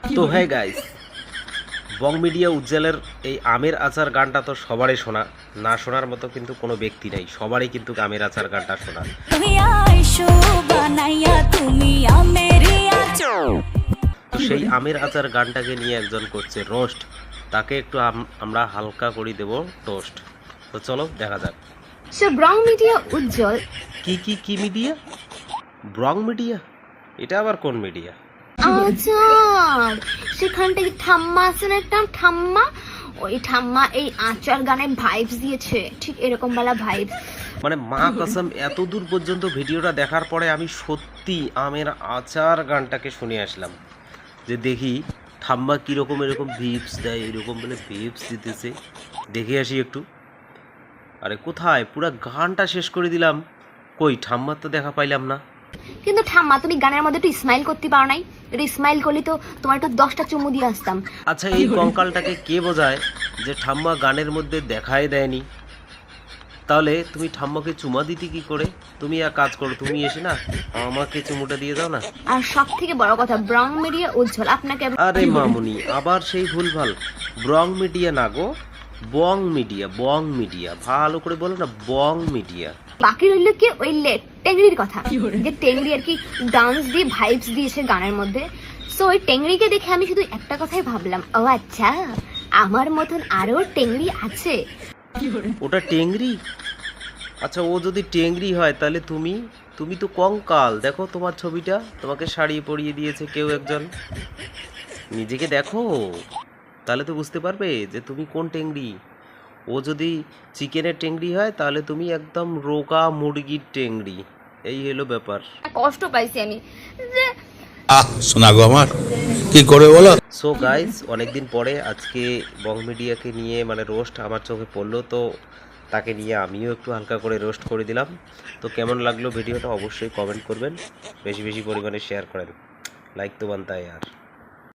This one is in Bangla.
তো হ্যাঁ গাইস, বং মিডিয়া উজ্জ্বলের এই আমের আচার গানটা তো সবারই শোনা, না শোনার মতো কিন্তু কোনো ব্যক্তি নাই, সবারই কিন্তু আমের আচার গানটা শোনা। তো সেই আমের আচার গানটাকে নিয়ে একজন করছে রোস্ট, তাকে একটু আমরা হালকা করে দেব টোস্ট। তো চলো দেখা যাক। সো ব্রং মিডিয়া উজ্জ্বল কি মিডিয়া? Brong media? এটা আবার কোন মিডিয়া? আচার, সেখান থেকে ঠাম্মা আছে না, একটা ঠাম্মা, ওই ঠাম্মা এই আচার গানে ভাইবস দিয়েছে, ঠিক এরকম বেলা ভাইবস। মানে মা কসম, এত দূর পর্যন্ত ভিডিওটা দেখার পরে আমি সত্যি আমের আচার গানটাকে শুনে আসলাম, যে দেখি ঠাম্মা কীরকম এরকম ভিপস দেয়, এরকম বলে ভিপস দিতেছে, দেখে আসি একটু। আরে কোথায়, পুরা গানটা শেষ করে দিলাম, কই ঠাম্মার তো দেখা পাইলাম না। কিন্তু ঠাম্মা, তুমি গানের মধ্যে একটু স্মাইল করতে পারো নাই? একটু স্মাইল করলে তো তোমার একটু 10টা চুমু দিয়ে আসতাম। আচ্ছা, এই কঙ্কালটাকে কে বোঝায় যে ঠাম্মা গানের মধ্যে দেখাই দেয়নি? তাহলে তুমি ঠাম্মাকে চুমা দিতে কি করে? তুমি এক কাজ করো, তুমি এসে না আমাকে চুমুটা দিয়ে দাও না। আর সব থেকে বড় কথা, ব্রং মিডিয়া উজ্জ্বল আপনাকে আরে মামুনি, আবার সেই ভুলভাল। ব্রং মিডিয়া না গো, বং মিডিয়া, বং মিডিয়া, ভালো করে বলো না, বং মিডিয়া। বাকি রইল কি ওই টেংরির কথা, যে টেংরি আর কি ডান্স দিয়ে ভাইবস দিয়েছে গানের মধ্যে। সো ওই টেংরিকে দেখে আমি শুধু একটা কথাই ভাবলাম, ও আচ্ছা, আমার মতন আরো টেংরি আছে। ওটা টেংরি? আচ্ছা, ও যদি টেংরি হয় তাহলে তুমি তুমি তো কঙ্কাল। দেখো তোমার ছবিটা, তোমাকে শাড়ি পরিয়ে দিয়েছে কেউ একজন, নিজেকে দেখো, তাহলে তো বুঝতে পারবে যে তুমি কোন টেংরি। ও যদি চিকেনের টেংরি হয় তাহলে তুমি একদম রোগা মুরগির টেংরি। এই হলো ব্যাপার। কষ্ট পাইছি আমি যে শোনা গো আমার, কি করে বলো। সো গাইস, অনেকদিন পরে আজকে বং মিডিয়াকে নিয়ে মানে রোস্ট আমার চোখে পড়লো, তো তাকে নিয়ে আমিও একটু হালকা করে রোস্ট করে দিলাম। তো কেমন লাগলো ভিডিওটা অবশ্যই কমেন্ট করবেন, বেশি বেশি পরিমাণে শেয়ার করেন, লাইক তো বানতা है यार।